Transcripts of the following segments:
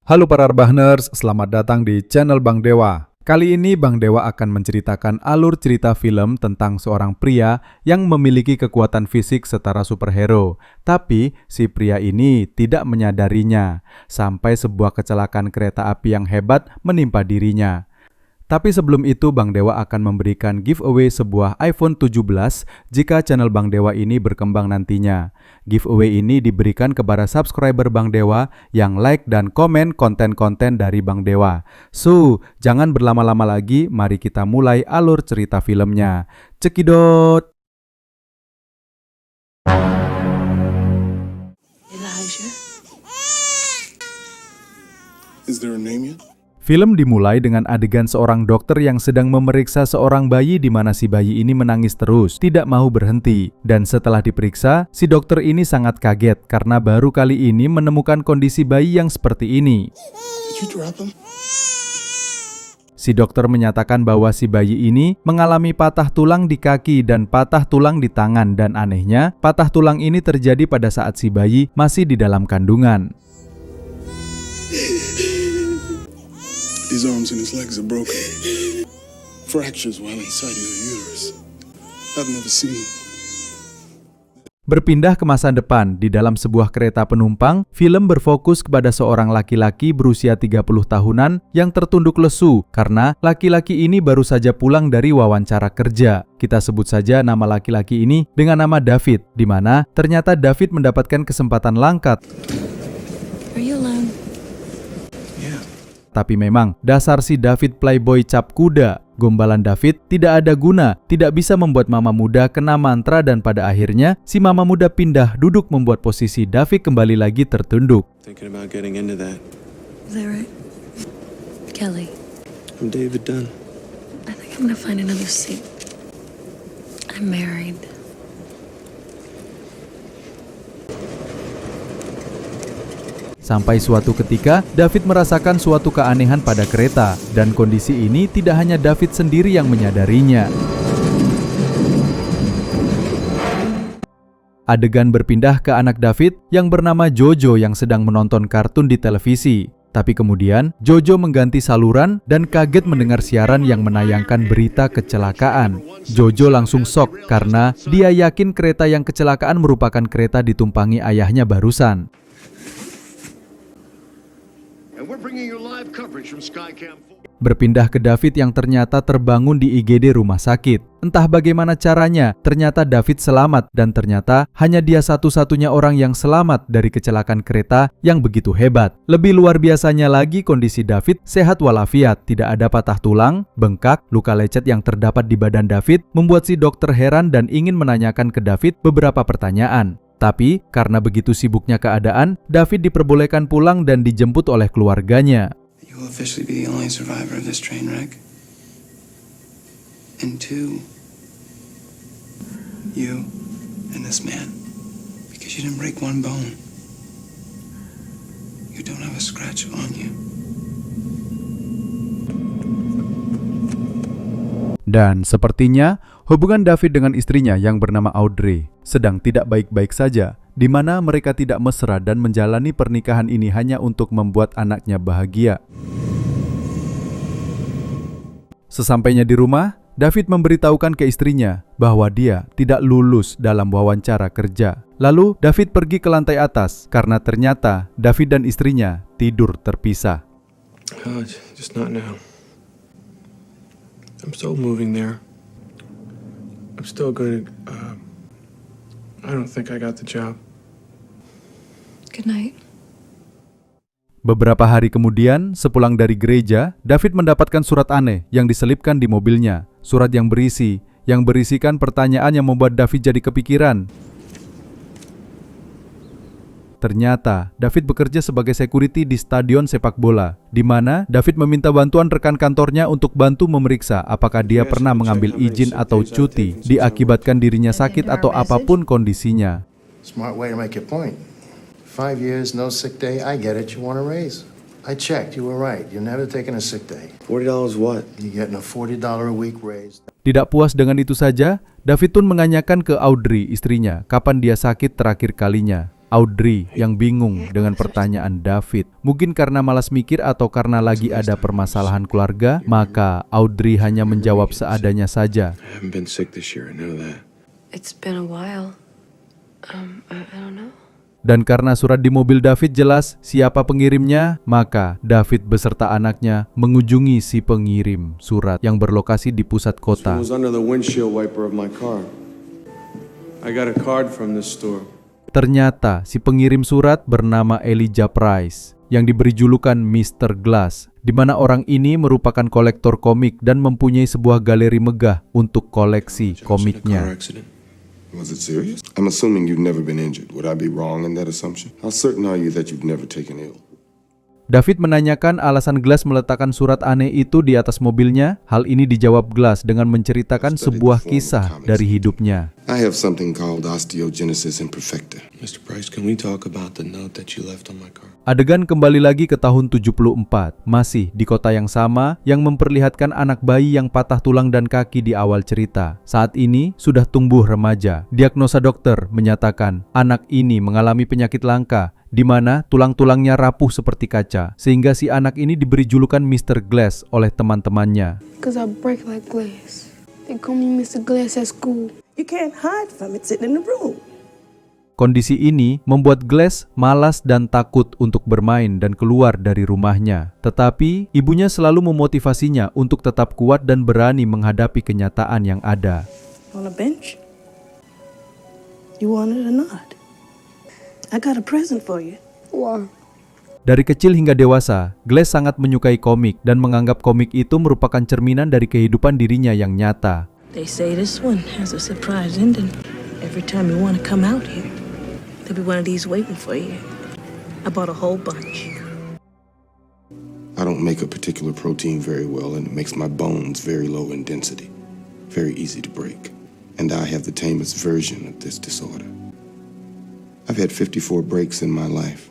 Halo para Rebahners, selamat datang di channel Bang Dewa. Kali ini Bang Dewa akan menceritakan alur cerita film tentang seorang pria yang memiliki kekuatan fisik setara superhero. Tapi si pria ini tidak menyadarinya, sampai sebuah kecelakaan kereta api yang hebat menimpa dirinya. Tapi sebelum itu Bang Dewa akan memberikan giveaway sebuah iPhone 17 jika channel Bang Dewa ini berkembang nantinya. Giveaway ini diberikan kepada subscriber Bang Dewa yang like dan komen konten-konten dari Bang Dewa. So, jangan berlama-lama lagi, mari kita mulai alur cerita filmnya. Cekidot! Elijah? Is there a name yet? Film dimulai dengan adegan seorang dokter yang sedang memeriksa seorang bayi di mana si bayi ini menangis terus, tidak mau berhenti. Dan setelah diperiksa, si dokter ini sangat kaget karena baru kali ini menemukan kondisi bayi yang seperti ini. Did you drop him? Si dokter menyatakan bahwa si bayi ini mengalami patah tulang di kaki dan patah tulang di tangan, dan anehnya, patah tulang ini terjadi pada saat si bayi masih di dalam kandungan. His arms and his legs are broken. Fractures while inside your uterus. I've never seen. Berpindah ke masa depan, di dalam sebuah kereta penumpang, film berfokus kepada seorang laki-laki berusia 30 tahunan yang tertunduk lesu karena laki-laki ini baru saja pulang dari wawancara kerja. Kita sebut saja nama laki-laki ini dengan nama David, di mana ternyata David mendapatkan kesempatan langka. Are you alone? Tapi memang, dasar si David playboy cap kuda. Gombalan David tidak ada guna, tidak bisa membuat mama muda kena mantra, dan pada akhirnya si mama muda pindah duduk membuat posisi David kembali lagi tertunduk. Thinking about getting into that. Is that right? Kelly, I'm David Dunn. I think I'm gonna find another seat. I'm married. Sampai suatu ketika, David merasakan suatu keanehan pada kereta, dan kondisi ini tidak hanya David sendiri yang menyadarinya. Adegan berpindah ke anak David yang bernama Jojo yang sedang menonton kartun di televisi. Tapi kemudian, Jojo mengganti saluran dan kaget mendengar siaran yang menayangkan berita kecelakaan. Jojo langsung shock karena dia yakin kereta yang kecelakaan merupakan kereta ditumpangi ayahnya barusan. Berpindah ke David yang ternyata terbangun di IGD rumah sakit. Entah bagaimana caranya, ternyata David selamat, dan ternyata hanya dia satu-satunya orang yang selamat dari kecelakaan kereta yang begitu hebat. Lebih luar biasanya lagi, kondisi David sehat walafiat, tidak ada patah tulang, bengkak, luka lecet yang terdapat di badan David membuat si dokter heran dan ingin menanyakan ke David beberapa pertanyaan. Tapi, karena begitu sibuknya keadaan, David diperbolehkan pulang dan dijemput oleh keluarganya. You will officially be the only survivor of this train wreck. And two, you and this man, because you didn't break one bone. You don't have a scratch on you. Dan sepertinya hubungan David dengan istrinya yang bernama Audrey sedang tidak baik-baik saja, di mana mereka tidak mesra dan menjalani pernikahan ini hanya untuk membuat anaknya bahagia. Sesampainya di rumah, David memberitahukan ke istrinya bahwa dia tidak lulus dalam wawancara kerja. Lalu David pergi ke lantai atas karena ternyata David dan istrinya tidur terpisah. Oh, just not now. I'm still moving there. I'm still going to, I don't think I got the job. Good night. Beberapa hari kemudian, sepulang dari gereja, David mendapatkan surat aneh yang diselipkan di mobilnya. Surat yang berisikan pertanyaan yang membuat David jadi kepikiran. Ternyata, David bekerja sebagai security di stadion sepak bola, di mana David meminta bantuan rekan kantornya untuk bantu memeriksa apakah dia pernah mengambil izin atau cuti, diakibatkan dirinya sakit atau apapun kondisinya. Smart way to make your point. 5 years, no sick day. I get it. You want a raise. I checked. You were right. You're never taking a sick day. $40 what? You're getting a $40 a week raise. Tidak puas dengan itu saja, David pun menanyakan ke Audrey, istrinya, kapan dia sakit terakhir kalinya. Audrey yang bingung dengan pertanyaan David. Mungkin karena malas mikir atau karena lagi ada permasalahan keluarga, maka Audrey hanya menjawab seadanya saja. I haven't been sick this year, I know that. It's been a while. I don't know. Dan karena surat di mobil David jelas siapa pengirimnya, maka David beserta anaknya mengunjungi si pengirim surat yang berlokasi di pusat It kota. was under the windshield wiper of my car. I got a card from this store. Ternyata si pengirim surat bernama Elijah Price yang diberi julukan Mr. Glass, di mana orang ini merupakan kolektor komik dan mempunyai sebuah galeri megah untuk koleksi Car komiknya. accident. Was it serious? I'm assuming you've never been injured. Would I be wrong in that assumption? How certain are you that you've never taken ill? David menanyakan alasan Glass meletakkan surat aneh itu di atas mobilnya. Hal ini dijawab Glass dengan menceritakan sebuah kisah dari hidupnya. I have something called osteogenesis imperfecta. Mr. Price, can we talk about the note that you left on my car? Adegan kembali lagi ke tahun 74, masih di kota yang sama yang memperlihatkan anak bayi yang patah tulang dan kaki di awal cerita. Saat ini sudah tumbuh remaja. Diagnosa dokter menyatakan anak ini mengalami penyakit langka di mana tulang-tulangnya rapuh seperti kaca, sehingga si anak ini diberi julukan Mr. Glass oleh teman-temannya. Because I break like glass. They call me Mr. Glass at school. You can't hide from it sitting in the room. Kondisi ini membuat Glass malas dan takut untuk bermain dan keluar dari rumahnya. Tetapi ibunya selalu memotivasinya untuk tetap kuat dan berani menghadapi kenyataan yang ada. On a bench? You want it or not? I got a present for you. Why? Dari kecil hingga dewasa, Glass sangat menyukai komik dan menganggap komik itu merupakan cerminan dari kehidupan dirinya yang nyata. They say this one has a surprise ending. Every time you want to come out here, there'll be one of these waiting for you. I bought a whole bunch. I don't make a particular protein very well, and it makes my bones very low in density, very easy to break. And I have the tamest version of this disorder. I've had 54 breaks in my life.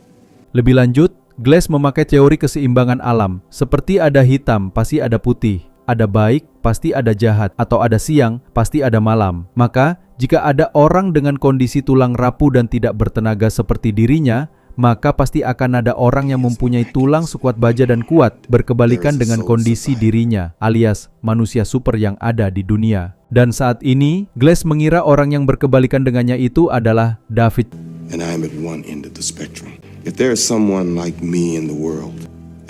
Lebih lanjut, Glass memakai teori keseimbangan alam. Seperti ada hitam, pasti ada putih. Ada baik, pasti ada jahat. Atau ada siang, pasti ada malam. Maka, jika ada orang dengan kondisi tulang rapuh dan tidak bertenaga seperti dirinya, maka pasti akan ada orang yang mempunyai tulang sekuat baja dan kuat, berkebalikan dengan kondisi dirinya, alias manusia super yang ada di dunia. Dan saat ini, Glass mengira orang yang berkebalikan dengannya itu adalah David. And I'm at one end of the spectrum. If there is someone like me in the world,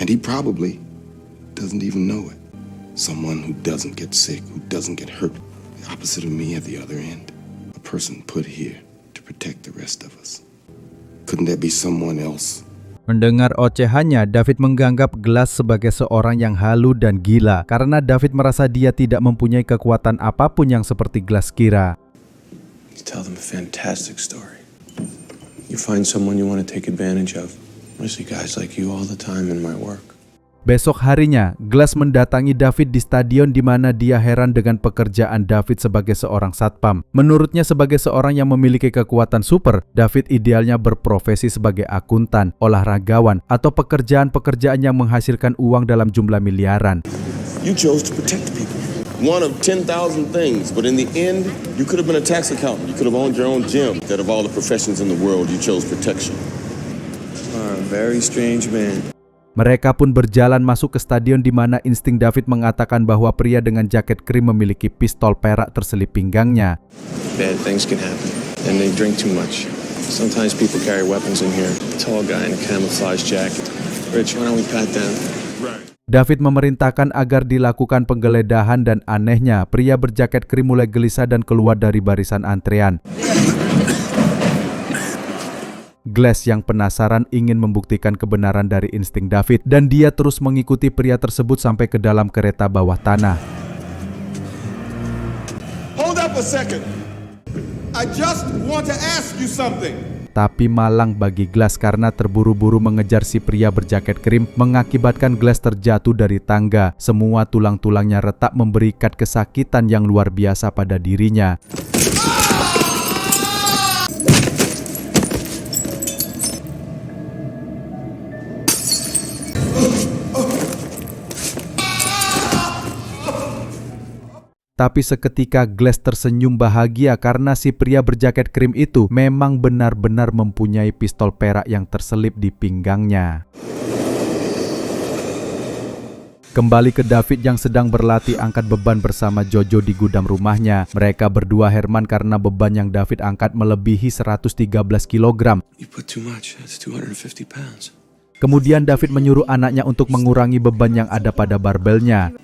and he probably doesn't even know it, someone who doesn't get sick, who doesn't get hurt, the opposite of me at the other end, a person put here to protect the rest of us. Couldn't there be someone else? Mendengar ocehannya, David menganggap Glass sebagai seorang yang halu dan gila karena David merasa dia tidak mempunyai kekuatan apapun yang seperti Glass kira. You tell them a fantastic story. You find someone you want to take advantage of. I see guys like you all the time in my work. Besok harinya, Glass mendatangi David di stadion di mana dia heran dengan pekerjaan David sebagai seorang satpam. Menurutnya sebagai seorang yang memiliki kekuatan super, David idealnya berprofesi sebagai akuntan, olahragawan, atau pekerjaan-pekerjaan yang menghasilkan uang dalam jumlah miliaran. You chose to protect people. One of 10,000 things, but in the end, you could have been a tax accountant. You could have owned your own gym. That of all the professions in the world, you chose protection. A very strange man. Mereka pun berjalan masuk ke stadion di mana insting David mengatakan bahwa pria dengan jaket krim memiliki pistol perak terselip pinggangnya. Bad things can happen, and they drink too much. Sometimes people carry weapons in here. Tall guy in a camouflage jacket. Rich, why don't we pat down? David memerintahkan agar dilakukan penggeledahan dan anehnya pria berjaket krim mulai gelisah dan keluar dari barisan antrean. Glass yang penasaran ingin membuktikan kebenaran dari insting David dan dia terus mengikuti pria tersebut sampai ke dalam kereta bawah tanah. Hold up a second. I just want to ask you something. Tapi malang bagi Glass karena terburu-buru mengejar si pria berjaket krim mengakibatkan Glass terjatuh dari tangga. Semua tulang-tulangnya retak memberikan kesakitan yang luar biasa pada dirinya. Tapi seketika Glass tersenyum bahagia karena si pria berjaket krim itu memang benar-benar mempunyai pistol perak yang terselip di pinggangnya. Kembali ke David yang sedang berlatih angkat beban bersama Jojo di gudang rumahnya. Mereka berdua heran karena beban yang David angkat melebihi 113 kg. You put too much. That's 250 pounds. Kemudian David menyuruh anaknya untuk mengurangi beban yang ada pada barbelnya.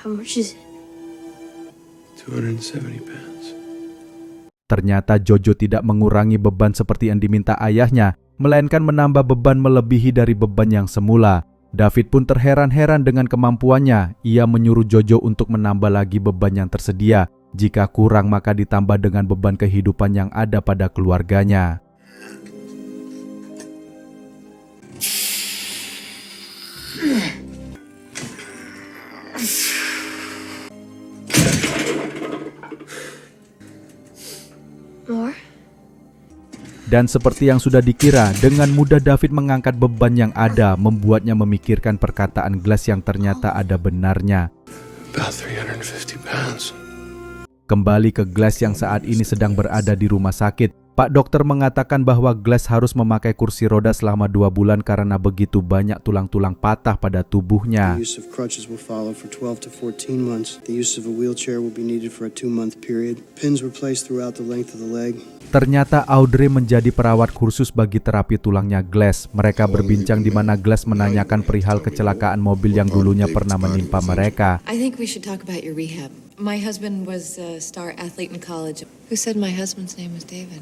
How much is it? 270 pounds. Ternyata Jojo tidak mengurangi beban seperti yang diminta ayahnya, melainkan menambah beban melebihi dari beban yang semula. David pun terheran-heran dengan kemampuannya. Ia menyuruh Jojo untuk menambah lagi beban yang tersedia. Jika kurang maka ditambah dengan beban kehidupan yang ada pada keluarganya. More? Dan seperti yang sudah dikira, dengan mudah David mengangkat beban yang ada, membuatnya memikirkan perkataan Glass yang ternyata ada benarnya. About 350 pounds. Kembali ke Glass yang saat ini sedang berada di rumah sakit. Pak dokter mengatakan bahwa Glass harus memakai kursi roda selama 2 bulan karena begitu banyak tulang-tulang patah pada tubuhnya. The use of crutches will follow for 12 to 14 months. The use of a wheelchair will be needed for a 2-month period. Pins were placed throughout the length of the leg. Ternyata Audrey menjadi perawat khusus bagi terapi tulangnya Glass. Mereka berbincang di mana Glass menanyakan perihal kecelakaan mobil yang dulunya pernah menimpa mereka. I think we should talk about your rehab. My husband was a star athlete in college. Who said my husband's name was David?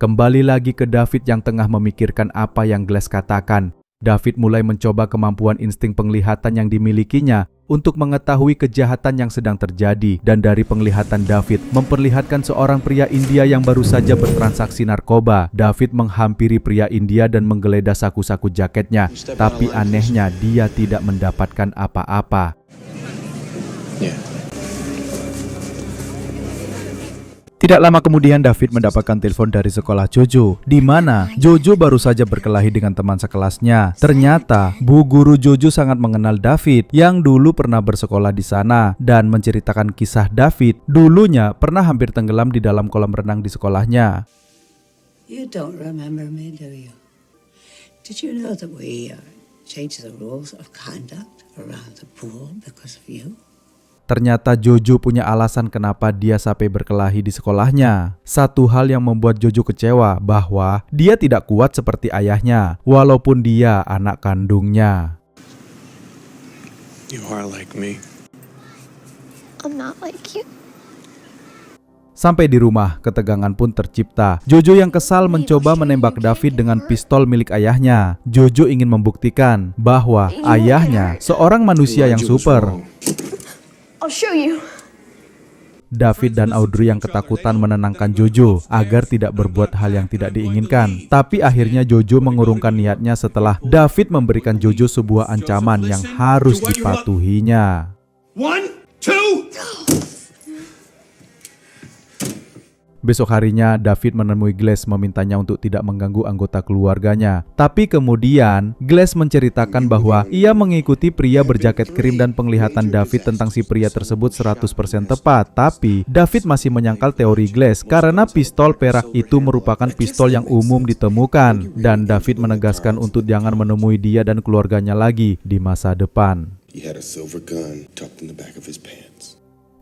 Kembali lagi ke David yang tengah memikirkan apa yang Glass katakan. David mulai mencoba kemampuan insting penglihatan yang dimilikinya untuk mengetahui kejahatan yang sedang terjadi. Dan dari penglihatan David memperlihatkan seorang pria India yang baru saja bertransaksi narkoba. David menghampiri pria India dan menggeledah saku-saku jaketnya. Tapi anehnya dia tidak mendapatkan apa-apa. Yeah. Tidak lama kemudian David mendapatkan telepon dari sekolah Jojo, di mana Jojo baru saja berkelahi dengan teman sekelasnya. Ternyata Bu Guru Jojo sangat mengenal David yang dulu pernah bersekolah di sana dan menceritakan kisah David dulunya pernah hampir tenggelam di dalam kolam renang di sekolahnya. You don't remember me, do you? Did you know that we changed the rules of conduct around the pool because of you? Ternyata Jojo punya alasan kenapa dia sampai berkelahi di sekolahnya. Satu hal yang membuat Jojo kecewa bahwa dia tidak kuat seperti ayahnya, walaupun dia anak kandungnya. You are like me. I'm not like you. Sampai di rumah, ketegangan pun tercipta. Jojo yang kesal mencoba menembak David dengan pistol milik ayahnya. Jojo ingin membuktikan bahwa ayahnya seorang manusia yang super. I'll show you. David dan Audrey yang ketakutan menenangkan Jojo agar tidak berbuat hal yang tidak diinginkan. Tapi akhirnya Jojo mengurungkan niatnya setelah David memberikan Jojo sebuah ancaman yang harus dipatuhinya. 1, 2. Besok harinya David menemui Glass memintanya untuk tidak mengganggu anggota keluarganya. Tapi kemudian Glass menceritakan bahwa ia mengikuti pria berjaket krim dan penglihatan David tentang si pria tersebut 100% tepat. Tapi David masih menyangkal teori Glass karena pistol perak itu merupakan pistol yang umum ditemukan. Dan David menegaskan untuk jangan menemui dia dan keluarganya lagi di masa depan. He had a silver gun tucked in the back of his pants.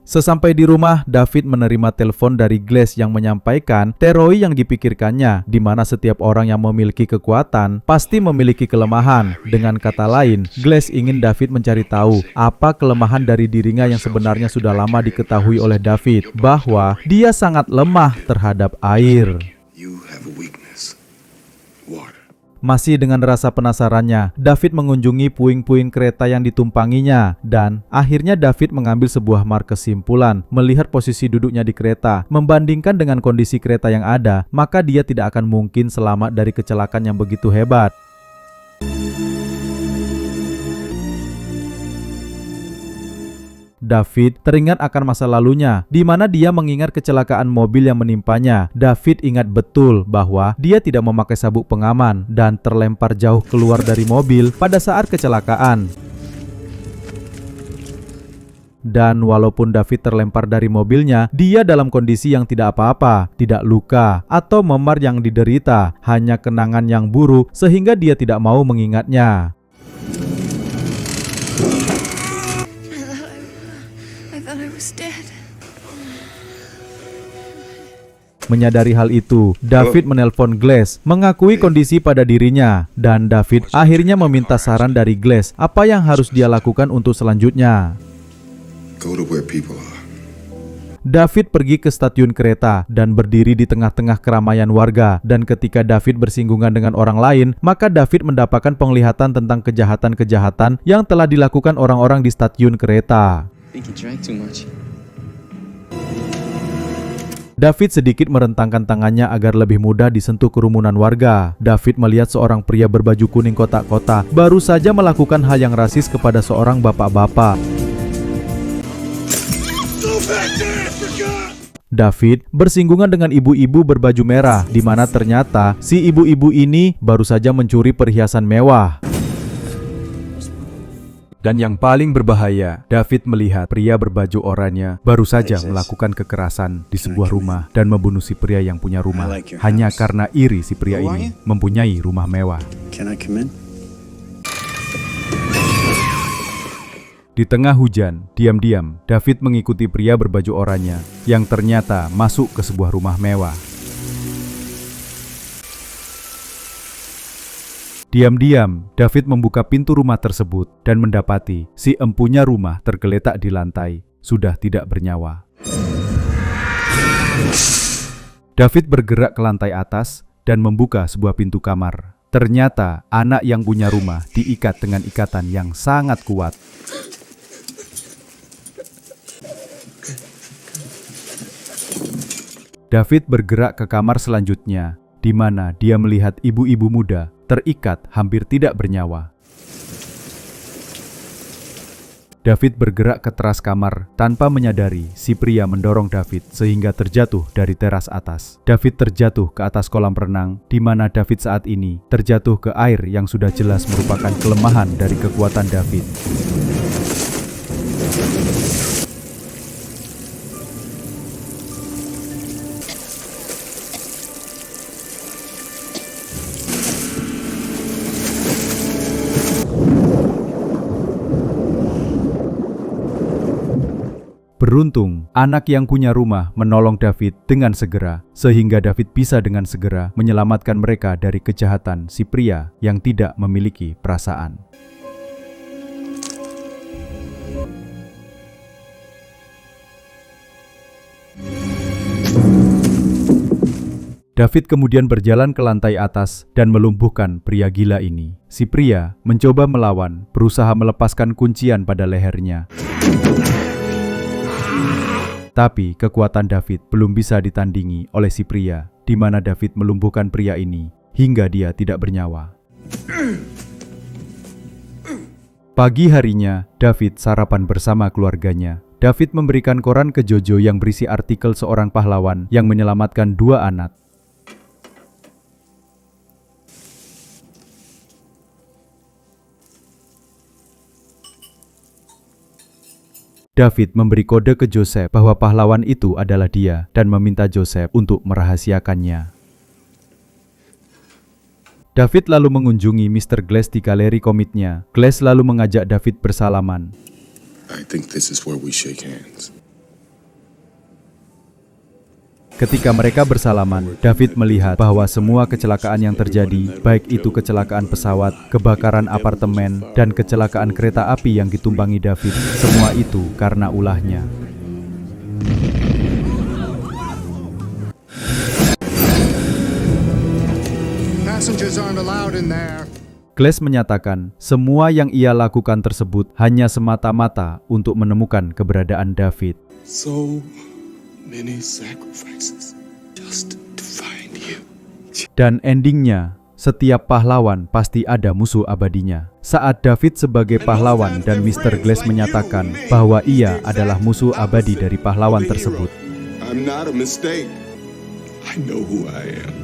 Sesampai di rumah, David menerima telepon dari Glass yang menyampaikan teori yang dipikirkannya, di mana setiap orang yang memiliki kekuatan pasti memiliki kelemahan. Dengan kata lain, Glass ingin David mencari tahu apa kelemahan dari dirinya yang sebenarnya sudah lama diketahui oleh David, bahwa dia sangat lemah terhadap air. You have a weakness. Water. Masih dengan rasa penasarannya, David mengunjungi puing-puing kereta yang ditumpanginya dan akhirnya David mengambil sebuah kesimpulan. Melihat posisi duduknya di kereta, membandingkan dengan kondisi kereta yang ada, maka dia tidak akan mungkin selamat dari kecelakaan yang begitu hebat. David teringat akan masa lalunya, di mana dia mengingat kecelakaan mobil yang menimpanya. David ingat betul bahwa dia tidak memakai sabuk pengaman dan terlempar jauh keluar dari mobil pada saat kecelakaan. Dan walaupun David terlempar dari mobilnya, dia dalam kondisi yang tidak apa-apa, tidak luka atau memar yang diderita, hanya kenangan yang buruk sehingga dia tidak mau mengingatnya. I thought I was dead. Menyadari hal itu, David menelpon Glass, mengakui kondisi pada dirinya, dan David akhirnya meminta saran dari Glass apa yang harus dia lakukan untuk selanjutnya. Go to where people are. David pergi ke stasiun kereta dan berdiri di tengah-tengah keramaian warga, dan ketika David bersinggungan dengan orang lain, maka David mendapatkan penglihatan tentang kejahatan-kejahatan yang telah dilakukan orang-orang di stasiun kereta. David sedikit merentangkan tangannya agar lebih mudah disentuh kerumunan warga. David melihat seorang pria berbaju kuning kotak-kotak baru saja melakukan hal yang rasis kepada seorang bapak-bapak. David bersinggungan dengan ibu-ibu berbaju merah, di mana ternyata si ibu-ibu ini baru saja mencuri perhiasan mewah. Dan yang paling berbahaya, David melihat pria berbaju oranye baru saja melakukan kekerasan di sebuah rumah dan membunuh si pria yang punya rumah hanya karena iri si pria ini mempunyai rumah mewah. Di tengah hujan, diam-diam David mengikuti pria berbaju oranye yang ternyata masuk ke sebuah rumah mewah. Diam-diam, David membuka pintu rumah tersebut dan mendapati si empunya rumah tergeletak di lantai, sudah tidak bernyawa. David bergerak ke lantai atas dan membuka sebuah pintu kamar. Ternyata anak yang punya rumah diikat dengan ikatan yang sangat kuat. David bergerak ke kamar selanjutnya, di mana dia melihat ibu-ibu muda terikat hampir tidak bernyawa. David bergerak ke teras kamar tanpa menyadari si pria mendorong David sehingga terjatuh dari teras atas. David terjatuh ke atas kolam renang, di mana David saat ini terjatuh ke air yang sudah jelas merupakan kelemahan dari kekuatan David. Beruntung, anak yang punya rumah menolong David dengan segera, sehingga David bisa dengan segera menyelamatkan mereka dari kejahatan si pria yang tidak memiliki perasaan. David kemudian berjalan ke lantai atas dan melumpuhkan pria gila ini. Si pria mencoba melawan, berusaha melepaskan kuncian pada lehernya. Tapi kekuatan David belum bisa ditandingi oleh si pria, di mana David melumpuhkan pria ini hingga dia tidak bernyawa. Pagi harinya, David sarapan bersama keluarganya. David memberikan koran ke Jojo yang berisi artikel seorang pahlawan yang menyelamatkan 2 anak. David memberi kode ke Joseph bahwa pahlawan itu adalah dia dan meminta Joseph untuk merahasiakannya. David lalu mengunjungi Mr. Glass di galeri komiknya. Glass lalu mengajak David bersalaman. I think this is where we shake hands. Ketika mereka bersalaman, David melihat bahwa semua kecelakaan yang terjadi, baik itu kecelakaan pesawat, kebakaran apartemen, dan kecelakaan kereta api yang ditumpangi David, semua itu karena ulahnya. Passengers aren't allowed in there. Glass menyatakan semua yang ia lakukan tersebut hanya semata-mata untuk menemukan keberadaan David. So many sacrifices just to find you. Dan endingnya, Setiap pahlawan pasti ada musuh abadinya. Saat David sebagai pahlawan dan Mr. Glass menyatakan bahwa ia adalah musuh abadi dari pahlawan tersebut. I'm not a mistake. I know who I am.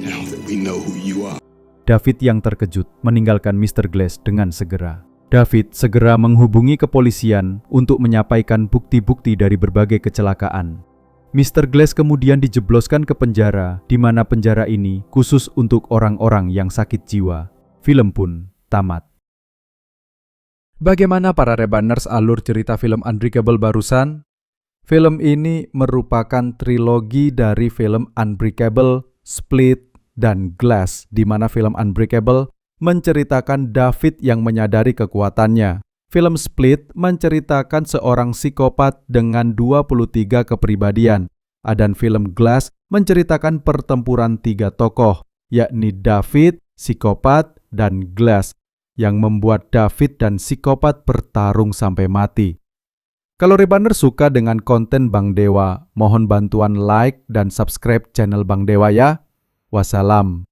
Now that we know who you are. David yang terkejut meninggalkan Mr. Glass dengan segera. David segera menghubungi kepolisian untuk menyampaikan bukti-bukti dari berbagai kecelakaan. Mr. Glass kemudian dijebloskan ke penjara, di mana penjara ini khusus untuk orang-orang yang sakit jiwa. Film pun tamat. Bagaimana para Rebanners alur cerita film Unbreakable barusan? Film ini merupakan trilogi dari film Unbreakable, Split, dan Glass, di mana film Unbreakable menceritakan David yang menyadari kekuatannya. Film Split menceritakan seorang psikopat dengan 23 kepribadian. Dan film Glass menceritakan pertempuran 3 tokoh, yakni David, psikopat, dan Glass, yang membuat David dan psikopat bertarung sampai mati. Kalau Rebanners suka dengan konten Bang Dewa, mohon bantuan like dan subscribe channel Bang Dewa ya. Wassalam.